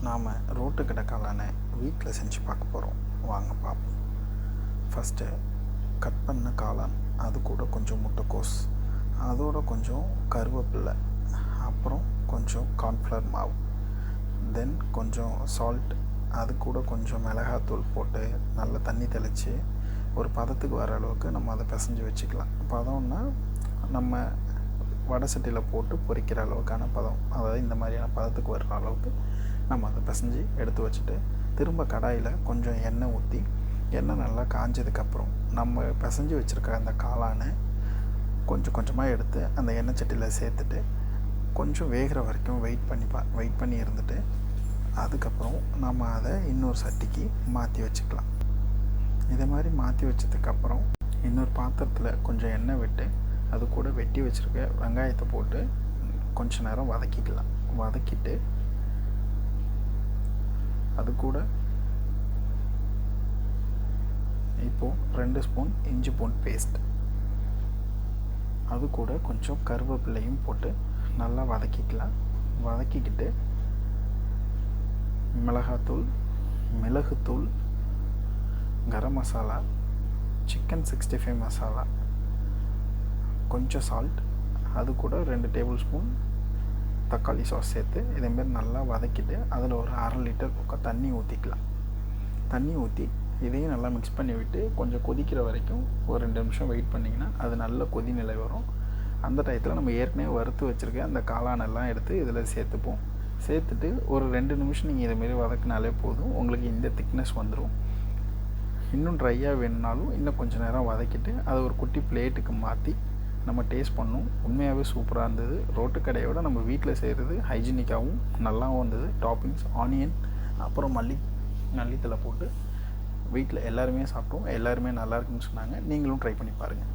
நாம் ரோட்டு கடை காளானை வீட்டில் செஞ்சு பார்க்க போகிறோம். வாங்க பார்ப்போம். ஃபஸ்ட்டு கட் பண்ண காளான், அது கூட கொஞ்சம் முட்டைக்கோஸ், அதோட கொஞ்சம் கருவேப்பிலை, அப்புறம் கொஞ்சம் கார்ன்ஃப்ளவர் மாவு, தென் கொஞ்சம் சால்ட், அது கூட கொஞ்சம் மிளகாத்தூள் போட்டு நல்லா தண்ணி தெளித்து ஒரு பதத்துக்கு வர அளவுக்கு நம்ம அதை பிசைஞ்சு வச்சுக்கலாம். பதம்னா நம்ம வடை சட்டியில் போட்டு பொரிக்கிற அளவுக்கான பதம், அதாவது இந்த மாதிரியான பதத்துக்கு வர்ற அளவுக்கு நம்ம அதை பிசைஞ்சு எடுத்து வச்சுட்டு, திரும்ப கடாயில் கொஞ்சம் எண்ணெய் ஊற்றி, எண்ணெய் நல்லா காஞ்சதுக்கப்புறம் நம்ம பிசைஞ்சு வச்சுருக்க அந்த காளானை கொஞ்சம் கொஞ்சமாக எடுத்து அந்த எண்ணெய் சட்டியில் சேர்த்துட்டு கொஞ்சம் வேகிற வரைக்கும் வெயிட் பண்ணி இருந்துட்டு, அதுக்கப்புறம் நம்ம அதை இன்னொரு சட்டிக்கு மாற்றி வச்சுக்கலாம். இதை மாதிரி மாற்றி வச்சதுக்கப்புறம் இன்னொரு பாத்திரத்தில் கொஞ்சம் எண்ணெய் விட்டு அது கூட வெட்டி வச்சுருக்க வெங்காயத்தை போட்டு கொஞ்ச நேரம் வதக்கிக்கலாம். வதக்கிட்டு அது கூட இப்போது 2 ஸ்பூன் இஞ்சி பூண்டு பேஸ்ட், அது கூட கொஞ்சம் கருவேப்பிலையும் போட்டு நல்லா வதக்கிக்கலாம். வதக்கிக்கிட்டு மிளகாத்தூள், மிளகுத்தூள், கரம் மசாலா, சிக்கன் 65 மசாலா, கொஞ்சம் சால்ட், அது கூட 2 டேபிள் ஸ்பூன் தக்காளி சாஸ் சேர்த்து இதேமாரி நல்லா வதக்கிட்டு அதில் ஒரு 1/2 லிட்டர் பக்கம் தண்ணி ஊற்றிக்கலாம். தண்ணி ஊற்றி இதையும் நல்லா மிக்ஸ் பண்ணி விட்டு கொஞ்சம் கொதிக்கிற வரைக்கும் ஒரு 2 நிமிஷம் வெயிட் பண்ணிங்கன்னா அது நல்ல கொதி நிலை வரும். அந்த டயத்தில் நம்ம ஏற்கனவே வறுத்து வச்சுருக்க அந்த காளானெல்லாம் எடுத்து இதில் சேர்த்துப்போம். சேர்த்துட்டு ஒரு 2 நிமிஷம் நீங்கள் இதுமாரி வதக்கினாலே போதும், உங்களுக்கு இந்த திக்னஸ் வந்துடும். இன்னும் ட்ரையாக வேணுனாலும் இன்னும் கொஞ்சம் நேரம் வதக்கிட்டு அதை ஒரு குட்டி பிளேட்டுக்கு மாற்றி நம்ம டேஸ்ட் பண்ணோம். உண்மையாகவே சூப்பராக இருந்தது. ரோட்டு கடையோட நம்ம வீட்டில் செய்கிறது ஹைஜீனிக்காகவும் நல்லாவும் இருந்தது. டாப்பிங்ஸ் ஆனியன், அப்புறம் மல்லித்தலை போட்டு வீட்டில் எல்லாருமே சாப்பிட்டோம். எல்லாருமே நல்லா இருக்குன்னு சொன்னாங்க. நீங்களும் ட்ரை பண்ணி பாருங்கள்.